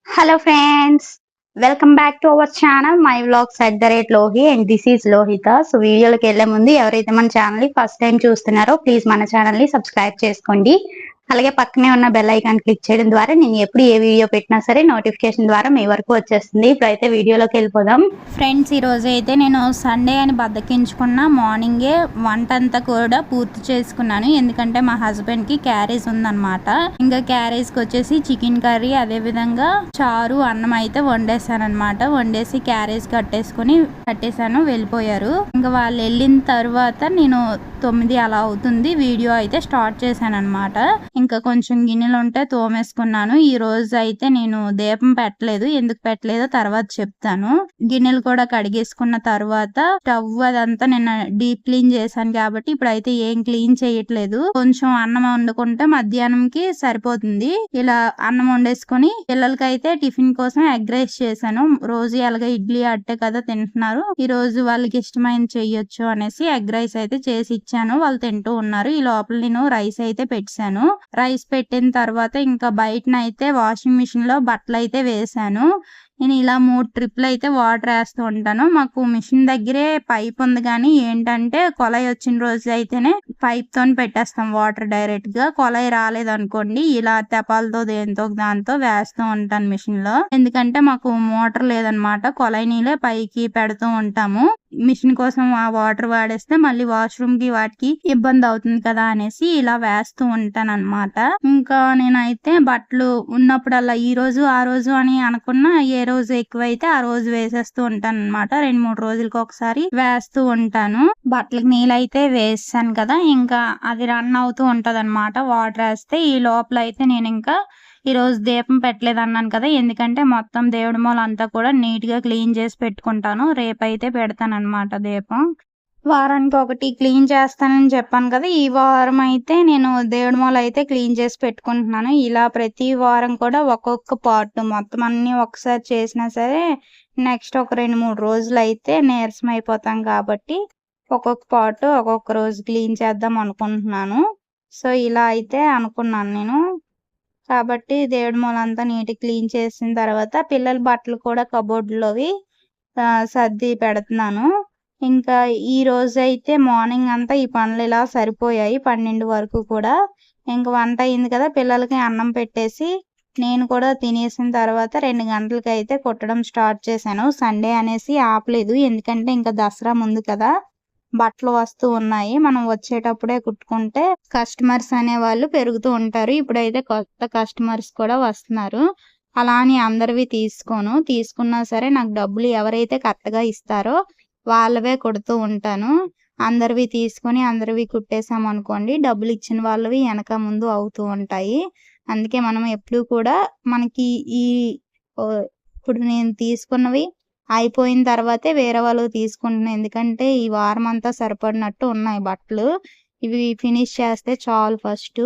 Hello friends, welcome back to our channel my vlogs @lohi and this is Lohita. So వీడియోలోకి వెళ్ళే ముందు ఎవరైతే మన ఛానల్ ని ఫస్ట్ టైం చూస్తున్నారో ప్లీజ్ మన ఛానల్ ని సబ్స్క్రైబ్ చేసుకోండి. అలాగే పక్కనే ఉన్న బెల్ ఐకాన్ క్లిక్ చేయడం ద్వారా నేను ఎప్పుడు ఏ వీడియో పెట్టినా సరే నోటిఫికేషన్ ద్వారా మీ వరకు వచ్చేస్తుంది. ఇప్పుడైతే వీడియోలోకి వెళ్ళిపోదాం. ఫ్రెండ్స్, ఈ రోజు అయితే నేను సండే అని బద్దకించుకున్న మార్నింగే వంట అంతా కూడా పూర్తి చేసుకున్నాను. ఎందుకంటే మా హస్బెండ్ కి క్యారేజ్ ఉందన్నమాట. ఇంకా క్యారేజ్ కి వచ్చేసి చికెన్ కర్రీ, అదే విధంగా చారు, అన్నం అయితే వండేసాను అనమాట. వండేసి క్యారేజ్ కట్టేసాను, వెళ్ళిపోయారు. ఇంకా వాళ్ళు వెళ్ళిన తర్వాత నేను 9 అలా అవుతుంది, వీడియో అయితే స్టార్ట్ చేశాను అనమాట. ఇంకా కొంచెం గిన్నెలు ఉంటే తోమేసుకున్నాను. ఈ రోజు అయితే నేను దీపం పెట్టలేదు, ఎందుకు పెట్టలేదో తర్వాత చెప్తాను. గిన్నెలు కూడా కడిగేసుకున్న తర్వాత స్టవ్ అదంతా నేను డీప్ క్లీన్ చేశాను కాబట్టి ఇప్పుడైతే ఏం క్లీన్ చేయట్లేదు. కొంచెం అన్నం వండుకుంటే మధ్యాహ్నంకి సరిపోతుంది. ఇలా అన్నం వండేసుకుని పిల్లలకైతే టిఫిన్ కోసం ఎగ్ రైస్ చేశాను. రోజు ఎలాగ ఇడ్లీ అట్టే కదా తింటున్నారు, ఈ రోజు వాళ్ళకి ఇష్టమైన చెయ్యొచ్చు అనేసి ఎగ్ రైస్ అయితే చేసి ఇచ్చాను. వాళ్ళు తింటూ ఉన్నారు. ఈ లోపల నేను రైస్ అయితే పెట్టాను. రైస్ పెట్టిన తర్వాత ఇంకా బయటనైతే వాషింగ్ మిషన్ లో బట్టలు అయితే వేసాను. నేను ఇలా 3 ట్రిప్లు అయితే వాటర్ వేస్తూ ఉంటాను. మాకు మిషన్ దగ్గరే పైప్ ఉంది, కానీ ఏంటంటే కొలాయి వచ్చిన రోజు అయితేనే పైప్ తోని పెట్టేస్తాం వాటర్ డైరెక్ట్ గా. కొలాయి రాలేదనుకోండి ఇలా తెపాలతో దాంతో వేస్తూ ఉంటాను మిషన్ లో. ఎందుకంటే మాకు మోటార్ లేదనమాట, కొలాయి నీళ్ళే పైకి పెడుతూ ఉంటాము. మిషన్ కోసం ఆ వాటర్ వాడేస్తే మళ్ళీ వాష్రూమ్ కి వాటికి ఇబ్బంది అవుతుంది కదా అనేసి ఇలా వేస్తూ ఉంటాను అనమాట. ఇంకా నేనైతే బట్టలు ఉన్నప్పుడల్లా ఈ రోజు ఆ రోజు అని అనుకున్నా, ఏ రోజు ఎక్కువైతే ఆ రోజు వేసేస్తూ ఉంటాను అనమాట. 2-3 రోజులకి ఒకసారి వేస్తూ ఉంటాను. బట్టలకి నీళ్ళైతే వేసాను కదా, ఇంకా అది రన్ అవుతూ ఉంటది అనమాట వాటర్ వేస్తే. ఈ లోపల అయితే నేను ఇంకా ఈ రోజు దీపం పెట్టలేదు అన్నాను కదా, ఎందుకంటే మొత్తం దేవుడి మూల అంతా కూడా నీట్ గా క్లీన్ చేసి పెట్టుకుంటాను. రేపైతే పెడతాను అనమాట దీపం. వారానికి ఒకటి క్లీన్ చేస్తానని చెప్పాను కదా, ఈ వారం అయితే నేను దేవుడి మూల అయితే క్లీన్ చేసి పెట్టుకుంటున్నాను. ఇలా ప్రతి వారం కూడా ఒక్కొక్క పార్ట్ మొత్తం అన్ని ఒకసారి చేసినా సరే నెక్స్ట్ ఒక 2-3 రోజులు అయితే నీరసం అయిపోతాం కాబట్టి ఒక్కొక్క పార్ట్ ఒక్కొక్క రోజు క్లీన్ చేద్దాం అనుకుంటున్నాను. సో ఇలా అయితే అనుకున్నాను నేను. కాబట్టి దేవుడి మూల అంతా నీట్ క్లీన్ చేసిన తర్వాత పిల్లల బట్టలు కూడా కబోర్డ్లోవి సర్ది పెడుతున్నాను. ఇంకా ఈ రోజు అయితే మార్నింగ్ అంతా ఈ పనులు ఇలా సరిపోయాయి, 12 వరకు కూడా. ఇంకా వంట అయింది కదా, పిల్లలకి అన్నం పెట్టేసి నేను కూడా తినేసిన తర్వాత 2 గంటలకి అయితే కుట్టడం స్టార్ట్ చేశాను. సండే అనేసి ఆపలేదు, ఎందుకంటే ఇంకా దసరా ముందు కదా, బట్టలు వస్తూ ఉన్నాయి. మనం వచ్చేటప్పుడే కుట్టుకుంటే కస్టమర్స్ అనే వాళ్ళు పెరుగుతూ ఉంటారు. ఇప్పుడైతే కొత్త కస్టమర్స్ కూడా వస్తున్నారు. అలా అని అందరివి తీసుకున్నా సరే నాకు డబ్బులు ఎవరైతే కరెక్ట్గా ఇస్తారో వాళ్ళవే కుడుతూ ఉంటాను. అందరివి తీసుకొని అందరివి కుట్టేసాం అనుకోండి, డబ్బులు ఇచ్చిన వాళ్ళవి వెనక ముందు అవుతూ ఉంటాయి. అందుకే మనం ఎప్పుడు కూడా మనకి ఇప్పుడు నేను తీసుకున్నవి అయిపోయిన తర్వాతే వేరే వాళ్ళు తీసుకుంటున్నాను. ఎందుకంటే ఈ వారం అంతా సరిపడినట్టు ఉన్నాయి బట్టలు, ఇవి ఫినిష్ చేస్తే చాలు. ఫస్ట్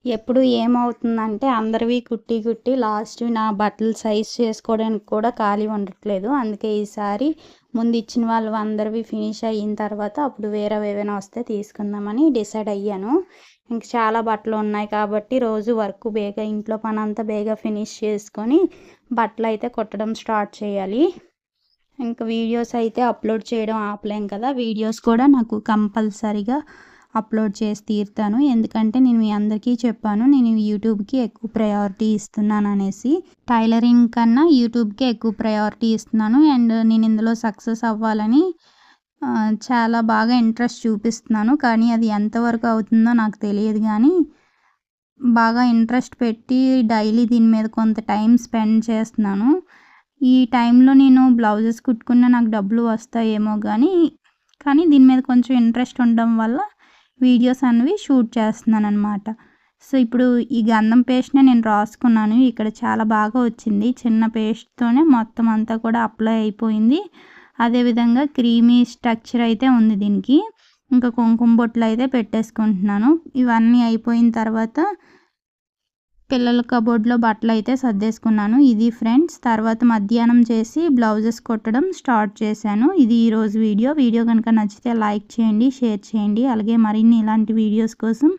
ఎప్పుడు ఏమవుతుందంటే అందరివి కుట్టి లాస్ట్ నా బట్టలు సైజ్ చేసుకోవడానికి కూడా ఖాళీ ఉండట్లేదు. అందుకే ఈసారి ముందు ఇచ్చిన వాళ్ళు అందరివి ఫినిష్ అయిన తర్వాత అప్పుడు వేరే ఏవైనా వస్తే తీసుకుందామని డిసైడ్ అయ్యాను. ఇంక చాలా బట్టలు ఉన్నాయి కాబట్టి రోజు వర్క్ బేగా ఇంట్లో పని అంతా బేగా ఫినిష్ చేసుకొని బట్టలు అయితే కుట్టడం స్టార్ట్ చేయాలి. ఇంకా వీడియోస్ అయితే అప్లోడ్ చేయడం ఆపలేం కదా, వీడియోస్ కూడా నాకు కంపల్సరీగా అప్లోడ్ చేసి తీరుతాను. ఎందుకంటే నేను మీ అందరికీ చెప్పాను, నేను యూట్యూబ్కి ఎక్కువ ప్రయారిటీ ఇస్తున్నాను అనేసి. టైలరింగ్ కన్నా యూట్యూబ్కి ఎక్కువ ప్రయారిటీ ఇస్తున్నాను. అండ్ నేను ఇందులో సక్సెస్ అవ్వాలని చాలా బాగా ఇంట్రెస్ట్ చూపిస్తున్నాను. కానీ అది ఎంతవరకు అవుతుందో నాకు తెలియదు, కానీ బాగా ఇంట్రెస్ట్ పెట్టి డైలీ దీని మీద కొంత టైం స్పెండ్ చేస్తున్నాను. ఈ టైంలో నేను బ్లౌజెస్ కుట్టుకున్న నాకు డబ్బులు వస్తాయేమో కానీ దీని మీద కొంచెం ఇంట్రెస్ట్ ఉండడం వల్ల వీడియోస్ అనేవి షూట్ చేస్తున్నాను అనమాట. సో ఇప్పుడు ఈ గంధం పేస్ట్నే నేను రాసుకున్నాను. ఇక్కడ చాలా బాగా వచ్చింది, చిన్న పేస్ట్తోనే మొత్తం అంతా కూడా అప్లై అయిపోయింది. అదేవిధంగా క్రీమీ స్ట్రక్చర్ అయితే ఉంది దీనికి. ఇంకా కుంకుమ బొట్లు అయితే పెట్టేసుకుంటున్నాను. ఇవన్నీ అయిపోయిన తర్వాత పిల్లల కబోర్డ్లో బట్టలు అయితే సర్దేసుకున్నాను. ఇది ఫ్రెండ్స్, తర్వాత మధ్యాహ్నం చేసి బ్లౌజెస్ కుట్టడం స్టార్ట్ చేశాను. ఇది ఈరోజు వీడియో కనుక నచ్చితే లైక్ చేయండి, షేర్ చేయండి. అలాగే మరిన్ని ఇలాంటి వీడియోస్ కోసం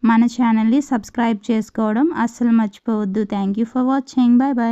మన ఛానల్ని సబ్స్క్రైబ్ చేసుకోవడం అస్సలు మర్చిపోవద్దు. Thank you for watching. Bye bye.